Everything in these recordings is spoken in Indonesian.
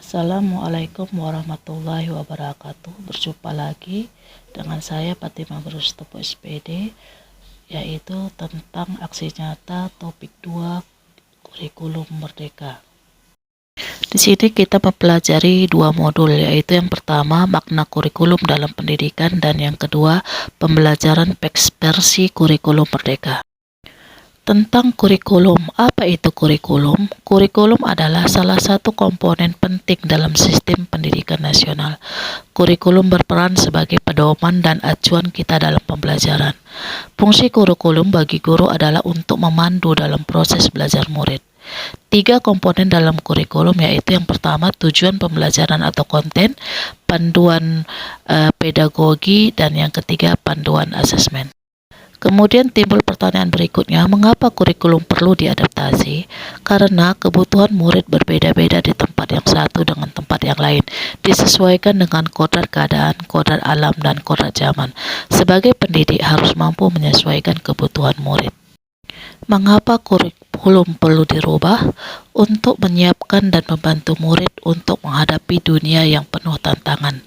Assalamualaikum warahmatullahi wabarakatuh. Berjumpa lagi dengan saya Fatimah Berustopo SPD, yaitu tentang aksi nyata topik 2 kurikulum merdeka. Di sini kita mempelajari dua modul, yaitu yang pertama makna kurikulum dalam pendidikan dan yang kedua pembelajaran versi kurikulum merdeka. Tentang kurikulum, apa itu kurikulum? Kurikulum adalah salah satu komponen penting dalam sistem pendidikan nasional. Kurikulum berperan sebagai pedoman dan acuan kita dalam pembelajaran. Fungsi kurikulum bagi guru adalah untuk memandu dalam proses belajar murid. 3 komponen dalam kurikulum, yaitu yang pertama tujuan pembelajaran atau konten, panduan pedagogi, dan yang ketiga panduan asesmen. Kemudian timbul pertanyaan berikutnya, mengapa kurikulum perlu diadaptasi? Karena kebutuhan murid berbeda-beda di tempat yang satu dengan tempat yang lain, disesuaikan dengan kodrat keadaan, kodrat alam, dan kodrat zaman. Sebagai pendidik harus mampu menyesuaikan kebutuhan murid. Mengapa kurikulum perlu dirubah? Untuk menyiapkan dan membantu murid untuk menghadapi dunia yang penuh tantangan,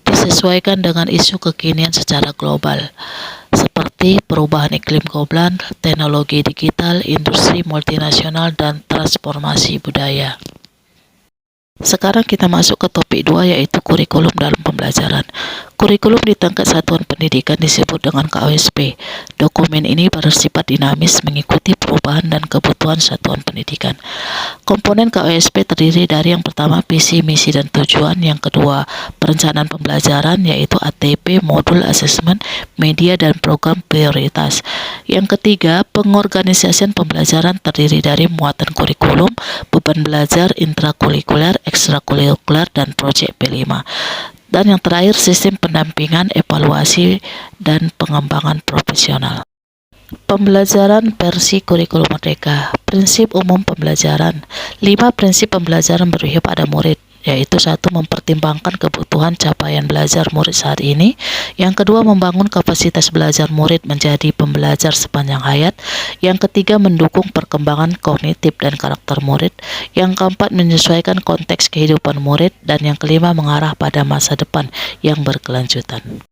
disesuaikan dengan isu kekinian secara global, seperti perubahan iklim global, teknologi digital, industri multinasional, dan transformasi budaya. Sekarang kita masuk ke topik 2, yaitu kurikulum dalam pembelajaran. Kurikulum di tingkat satuan pendidikan disebut dengan KOSP. Dokumen ini bersifat dinamis mengikuti perubahan dan kebutuhan satuan pendidikan. Komponen KOSP terdiri dari yang pertama visi, misi, dan tujuan, yang kedua perencanaan pembelajaran yaitu ATP, modul asesmen, media, dan program prioritas. Yang ketiga pengorganisasian pembelajaran terdiri dari muatan kurikulum, beban belajar, intrakurikuler, ekstrakurikuler, dan proyek P5. Dan yang terakhir sistem pendampingan, evaluasi, dan pengembangan profesional. Pembelajaran versi kurikulum merdeka. Prinsip umum pembelajaran. 5 prinsip pembelajaran berpihak pada murid, yaitu 1. Mempertimbangkan kebutuhan capaian belajar murid saat ini. Yang kedua, membangun kapasitas belajar murid menjadi pembelajar sepanjang hayat. Yang ketiga, mendukung perkembangan kognitif dan karakter murid. Yang keempat, menyesuaikan konteks kehidupan murid. Dan yang kelima, mengarah pada masa depan yang berkelanjutan.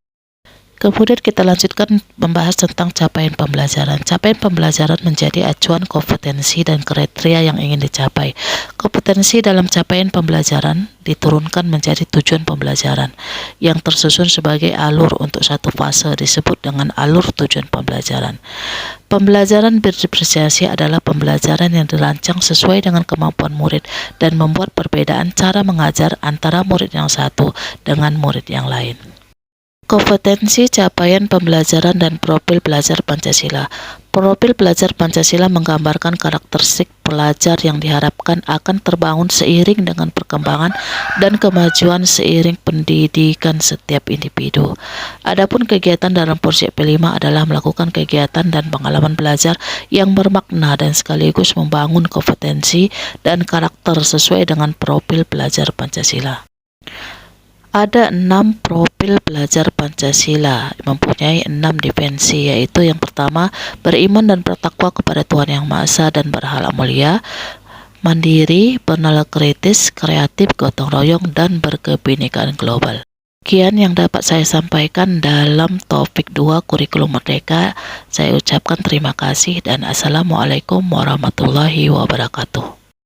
Kemudian kita lanjutkan membahas tentang capaian pembelajaran. Capaian pembelajaran menjadi acuan kompetensi dan kriteria yang ingin dicapai. Kompetensi dalam capaian pembelajaran diturunkan menjadi tujuan pembelajaran yang tersusun sebagai alur untuk satu fase disebut dengan alur tujuan pembelajaran. Pembelajaran berdifferensiasi adalah pembelajaran yang dirancang sesuai dengan kemampuan murid dan membuat perbedaan cara mengajar antara murid yang satu dengan murid yang lain. Kompetensi capaian pembelajaran dan profil belajar Pancasila. Profil belajar Pancasila menggambarkan karakteristik pelajar yang diharapkan akan terbangun seiring dengan perkembangan dan kemajuan seiring pendidikan setiap individu. Adapun kegiatan dalam proyek P5 adalah melakukan kegiatan dan pengalaman belajar yang bermakna dan sekaligus membangun kompetensi dan karakter sesuai dengan profil belajar Pancasila. Ada 6 profil belajar Pancasila, mempunyai 6 dimensi, yaitu yang pertama, beriman dan bertakwa kepada Tuhan Yang Maha Esa dan berhala mulia, mandiri, bernalar kritis, kreatif, gotong royong, dan berkebinekaan global. Sekian yang dapat saya sampaikan dalam topik 2 kurikulum merdeka. Saya ucapkan terima kasih dan Assalamualaikum warahmatullahi wabarakatuh.